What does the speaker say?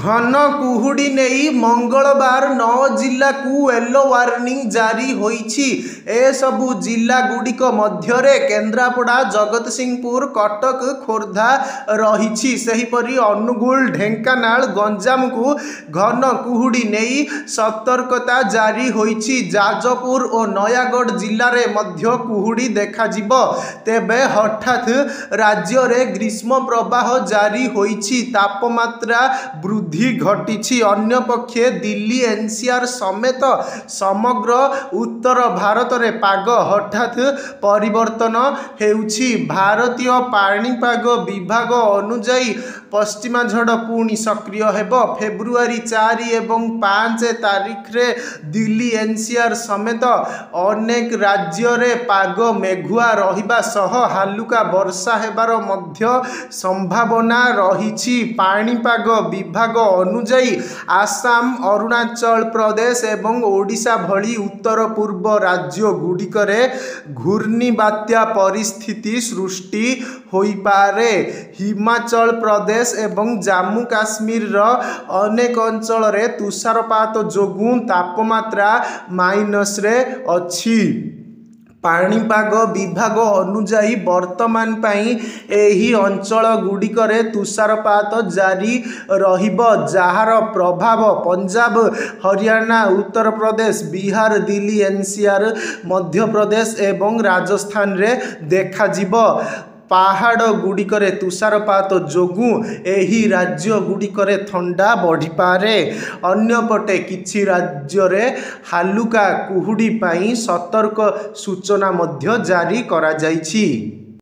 घन कुहुड़ी नहीं मंगलवार 9 जिला को येलो वार्निंग जारी होईछि। ए सबु जिला गुड़िक मध्यरे केन्द्रापड़ा, जगतसिंहपुर, कटक, खोर्धा रहिछि। सेहिपरि अनुगुल, ढेंकानाल, गंजाम को घन कुहुड़ी नहीं सतर्कता जारी होईछि। जाजपुर और नयागढ़ जिले में मध्य कुहुड़ी देखाजिबो। तेबे हठात राज्य में ग्रीष्म प्रवाह जारी होईछि। तापमात्रा वृद्धि घटी। अन्यपक्षे दिल्ली एनसीआर समेत समग्र उत्तर भारत में पाग हठात परिवर्तन हेउछि। भारतीय पाणीपाग विभाग अनुजाई पश्चिमा झड़ पुणी सक्रिय हेब। फेब्रुआरी 4 एवं 5 तारिख रे दिल्ली एनसीआर समेत अनेक राज्य रे पाग मेघुआ रहिबा सह हालुका वर्षा हेबार मध्य संभावना रहिछि। पाणीपाग विभाग अनुजाई आसाम, अरुणाचल प्रदेश एवं ओडिशा भली उत्तर पूर्व राज्य गुड़िकरे घूर्णी बात्या परिस्थिति सृष्टि होइपारे। हिमाचल प्रदेश एवं जम्मू काश्मीर रो अनेक अंचल रे तुषारपात जोगु तापमात्रा माइनस रे अछि। पाणीपाग विभाग अनुजाई वर्तमान पाई एही अंचल गुड़िकरे तुषारपात जारी रहिब, जार प्रभाव पंजाब, हरियाणा, उत्तर प्रदेश, बिहार, दिल्ली एनसीआर, मध्य प्रदेश एवं राजस्थान रे देखाजिब। पहाड़ गुड़िकरे तुषारपात जोगु एही राज्य गुड़िकरे ठंडा बढ़िपारे। अन्यपटे किछि राज्य रे हालुका कुहुड़ी पाई सतर्क सूचना मध्य जारी करा जाइछि।